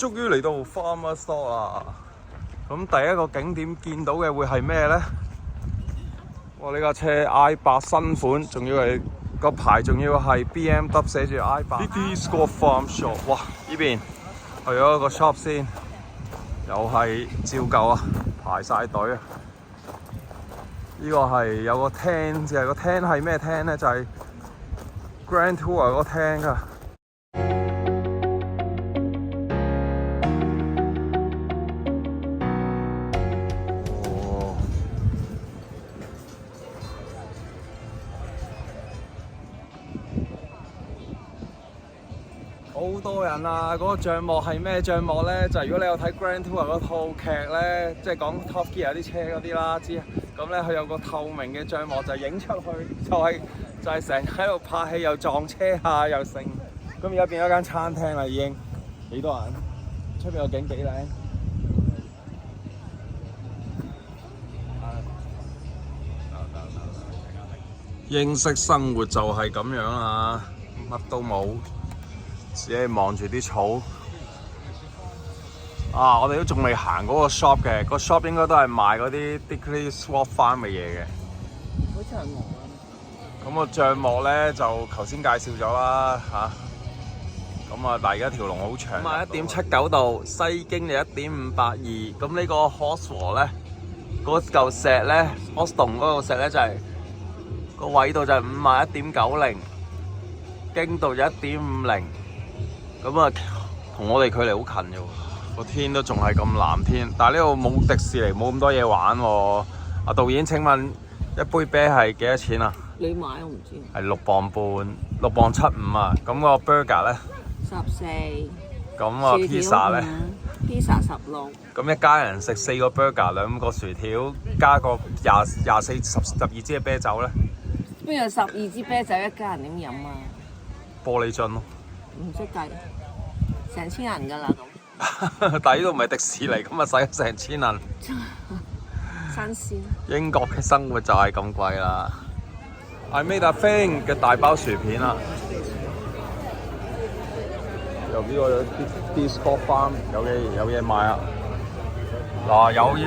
終於嚟到 Farmer Store 啦！咁第一個景點見到嘅會係咩呢？哇！呢架車 i8 新款，仲要係個牌，仲要係 BMW 寫住 i8。Little Scott Farm Shop， 哇！呢邊去咗個 shop 先，又係照舊啊，排晒隊啊！呢個係有個廳，就係個廳係咩廳呢？就係 Grand Tour 個廳㗎。好多人啊！嗰個帳幕係咩帳幕咧？就係如果你有睇 Grand Tour 嗰套劇咧，即係講 Top Gear 啲車嗰啲啦，知咁咧佢有個透明嘅帳幕，就影出去，就係成日喺度拍戲，又撞車啊，又剩。咁而家變咗間餐廳啦，已經幾多人？出邊個景幾靚？英式生活就係咁樣啊，乜都冇。只係望住啲草啊！我哋都仲未行嗰個 shop 嘅，個 shop 應該都係賣嗰啲 Dickley Swap Farm 嘅嘢嘅。好似係冇啊！咁個帳幕咧就頭先介紹咗啦嚇。咁啊，但係而家條龍好長。咁啊，1.79度，西經就1.582。咁呢個 Haweswater 咧，嗰嚿石咧 ，Haweston 嗰個石咧就係個緯度就係51.90，經度就1.50。咁啊，同我哋距離好近嘅喎，個天都仲係咁藍天，但係呢度冇迪士尼，冇咁多嘢玩喎。阿導演，請問一杯啤係幾多錢啊？你買我唔知。係6磅半，6.75磅啊。咁個 burger 咧14。咁啊 pizza 咧 ？pizza 16。咁一家人食4個 burger， 2個薯條，加個12支嘅啤酒咧？邊有12支啤酒一家人點飲啊？玻璃樽咯。唔識計，成千人㗎啦咁。但係呢度唔係迪士尼，咁啊使咗成千銀。新鮮。英國嘅生活就係咁貴啦。I made a thing 嘅大包薯片啊！由呢個有啲 Scott Farm 有嘢賣啊！嗱，有呢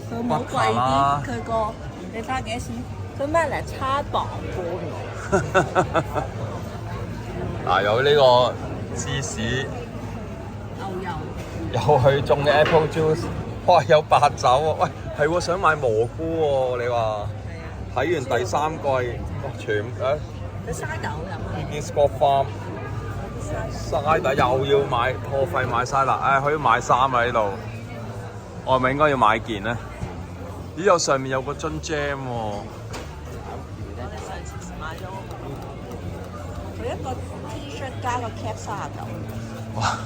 個佢冇貴啲，佢個你睇下幾多錢？佢咩嚟？7磅半喎。嗱，有呢個芝士，牛油，有佢種嘅 apple juice， 哇，有白酒喎，喂，係喎，想買蘑菇喎，你話？睇完第3季，哇，全佢沙豆飲啊！呢啲 Scott Farm， 沙底又要買破費買沙啦，可以買衫啊呢度，我係咪應該要買件咧？咦，有上面有個樽 jam 喎。佢一個 T-shirt 加個 cap 39。哇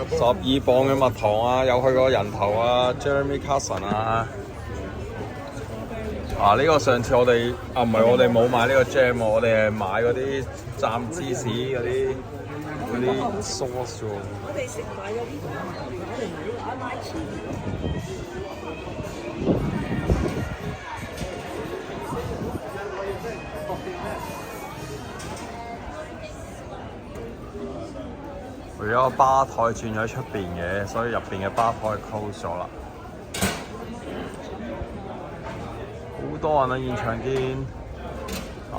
！12磅嘅蜜糖啊，有去過人頭啊 ，Jeremy Clarkson 啊。啊！呢個上次我哋唔係我哋冇買呢個 jam 喎，我哋係買嗰啲蘸芝士嗰啲sauce 喎。我哋食買咗呢個，我哋買 cheese。除咗個吧台轉咗喺出邊嘅，所以入邊嘅吧台 close 咗啦。好多人啊！現場見啊，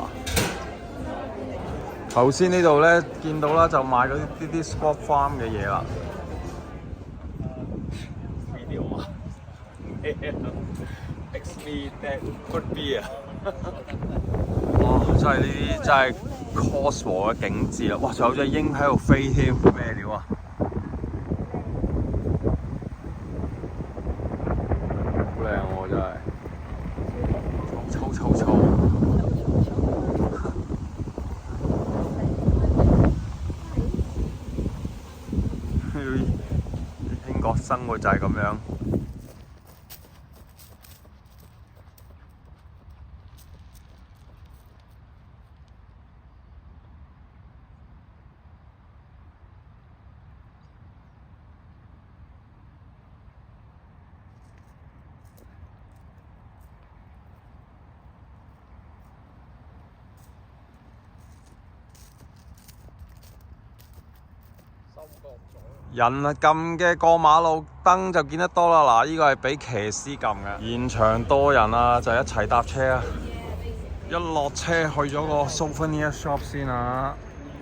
頭先呢度咧見到啦，就賣嗰啲 Scott Farm 嘅嘢啦。Video 啊，XV that could be 啊！哇！真係呢啲真係 Cotswold 嘅景緻啦！哇！仲有隻鷹喺度飛添，咩料啊？好靚喎！真係。臭英國生活就係咁樣。收人啊撳嘅過馬路燈就見得多啦。嗱，呢個係俾騎師撳嘅。現場多人啊，就一齊搭車啊！一落車去咗個 souvenir shop 先啊！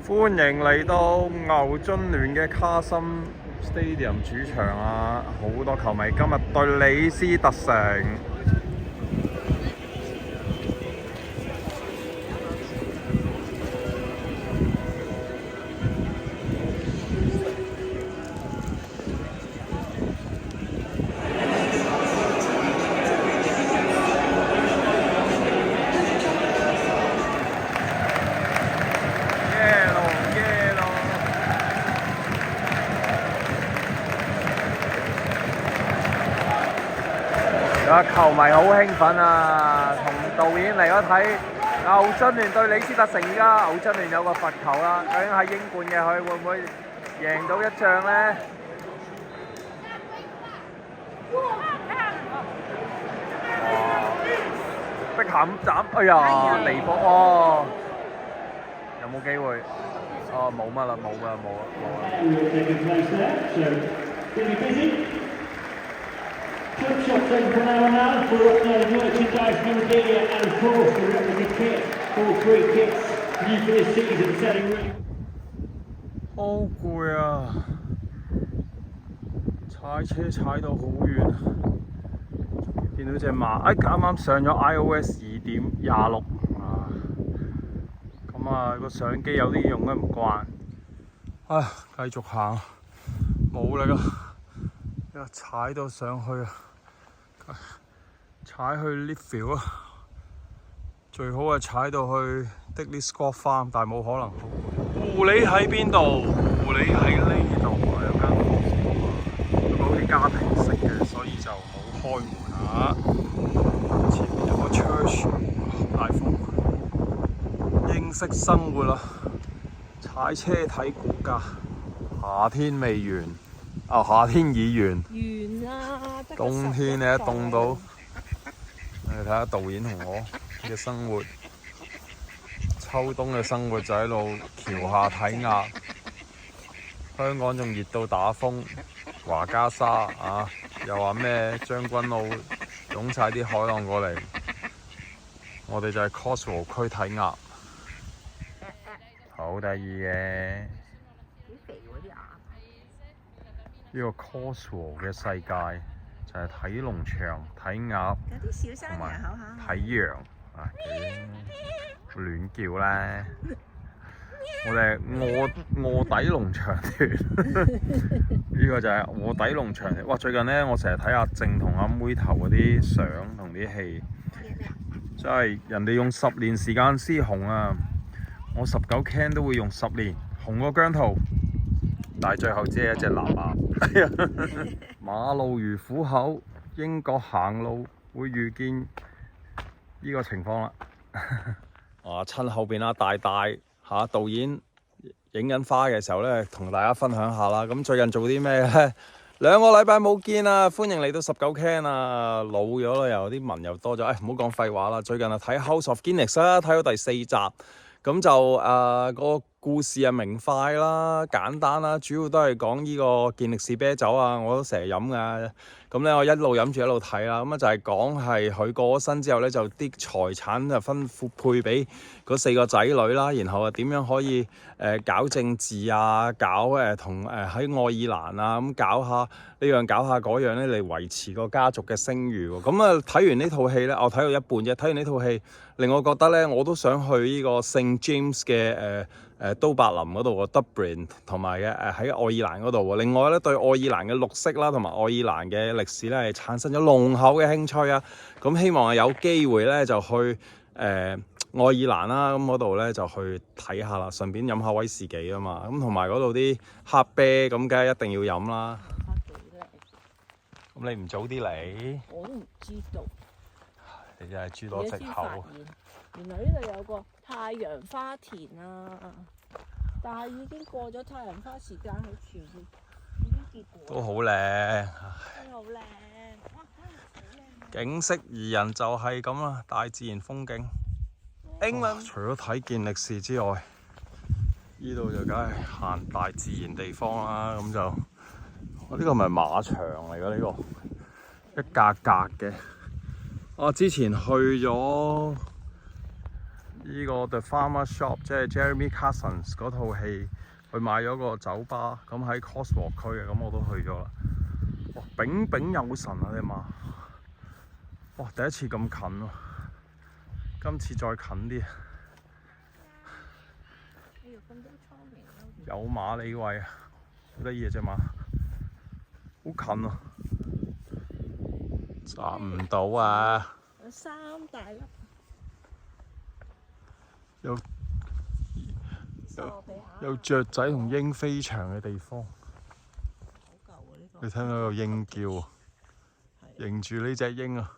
歡迎嚟到牛津聯嘅卡森 Stadium 主場啊！好多球迷今日對李斯特城。球迷好興奮啊！同導演嚟咗睇牛津聯對李斯特城，而家牛津聯有個罰球啦，究竟係英冠嘅佢會唔會贏到一仗呢？碧咸斬，哎呀，離波哦！有冇機會？哦，冇乜啦，冇啦，冇啦。Top shot taken from now for merchandise memorabilia and of course the replica kit. All 3 kits new for this season selling really. 好攰啊！踩車踩到好遠，見到隻馬，啱啱上咗 iOS 2.26啊！咁啊個相機有啲用得唔慣，繼續行，冇力啦！踩到上去啊！踩去 Litchfield 啊！最好係踩到去 Digley Scott Farm， 但係冇可能。狐狸喺邊度？狐狸喺呢度啊！有間房啊，好似家庭式嘅，所以就冇開門啊。前面有個 church， 大風。英式生活啊！踩車睇股價，夏天未完。夏天已完，啦！冬天咧凍到，你睇下導演同我嘅生活，秋冬嘅生活就喺度橋下睇鴨，香港仲熱到打風，華加沙啊，又話咩將軍澳湧晒啲海浪過嚟，我哋就係 Cotswold 區睇鴨，好得意嘅。呢個 Cotswold 嘅世界就係睇農場、睇鴨同埋睇羊啊！幾亂叫咧！我哋臥底農場團，呢個就係臥底農場團。哇！最近咧，我成日睇阿靜同阿妹頭嗰啲相同啲戲，真係人哋用10年時間先紅啊！我19 can 都會用10年，紅過姜濤。但係最後只係一隻藍鴨。馬路如虎口，英國行路會遇見呢個情況啦。趁後邊大導演影緊花嘅時候咧，同大家分享下啦。咁最近做啲咩咧？2個禮拜冇見啊！歡迎嚟到19 can啊！老咗啦，又啲文又多咗。唔好講廢話啦。最近睇 House of Guinness 啦，睇到第4集，咁就個故事明快啦，簡單啦，主要都係講呢個健力士啤酒啊，我都成日飲噶。咁咧，我一路飲住一路睇啦。咁就係講係佢過咗身之後咧，就啲財產就分配俾嗰4個仔女啦。然後點樣可以搞政治啊，搞同喺愛爾蘭啊咁搞下呢樣搞下嗰樣咧，嚟維持個家族嘅聲譽喎。咁啊睇完呢套戲咧，我睇到一半啫。睇完呢套戲，令我覺得咧，我都想去呢個聖 James 嘅都柏林嗰度喎 Dublin 同埋喺愛爾蘭嗰度喎。另外咧，對愛爾蘭嘅綠色啦同埋愛爾蘭嘅歷史咧係產生咗濃厚嘅興趣啊！咁希望有機會咧就去愛爾蘭啦，咁嗰度咧就去睇下啦，順便飲下威士忌啊嘛。咁同埋嗰度啲黑啤咁，梗係一定要飲啦。咁你唔早啲嚟？我都唔知道。你真係諸多藉口。原來呢度有個太陽花田啊，但係已經過咗太陽花時間，佢全部已經結果。都好靚，真係好靚，哇！真係好靚。景色宜人就係咁啦，大自然風景。除咗睇健力士之外，呢度就梗係行大自然地方啦，咁就我呢個咪馬場嚟㗎，呢個一格格嘅。我之前去咗呢個 The Farmer Shop， 即係 Jeremy Cousins 嗰套戲，去買咗個酒吧，咁喺 Cotswold 區嘅，咁我都去咗啦。哇，炳炳有神啊！你媽，哇，第一次咁近喎，今次再近啲。有馬里喂啊，好得意啊隻馬，好近啊，揸唔到啊！有3大粒，有雀仔同鷹飛翔嘅地方。好舊啊呢個。你聽到有鷹叫啊，迎住呢隻鷹啊！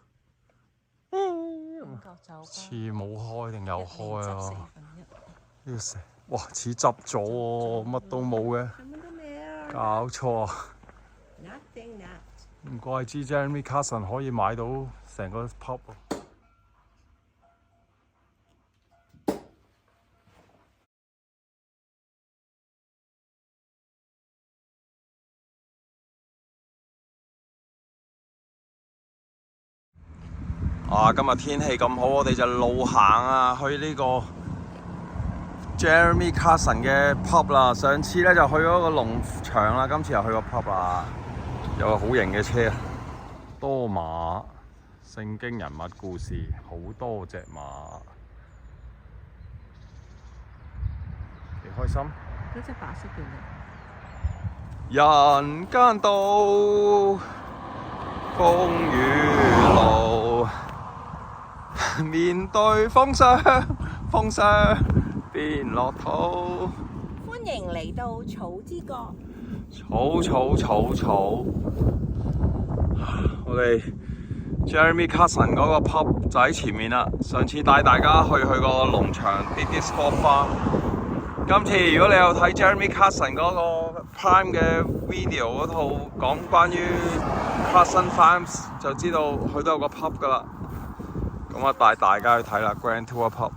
似冇開定有開啊？呢個成哇似執咗喎，乜都冇嘅。搞錯啊！唔怪之 Jeremy Cousins 可以買到成個 pub 啊！今日天氣咁好，我哋就路行啊，去呢個 Jeremy Cousins 嘅 pub 啦。上次咧就去咗個農場啦，今次又去個 pub 啦。有個好型嘅車，多馬，聖經人物故事，好多隻馬，幾開心。嗰隻白色嘅人間道，風雨路，面對風霜，風霜變樂土。歡迎嚟到草之國。草，我哋 Jeremy Cousins 嗰個 pub 就喺前面啦。上次帶大家去個農場 Didi Sport Farm。今次如果你有睇 Jeremy Cousins 嗰個 Prime 嘅 video 嗰套講關於 Cousins Farms， 就知道佢都有個 pub 噶啦。咁啊帶大家去睇啦 Grand Tour Pub。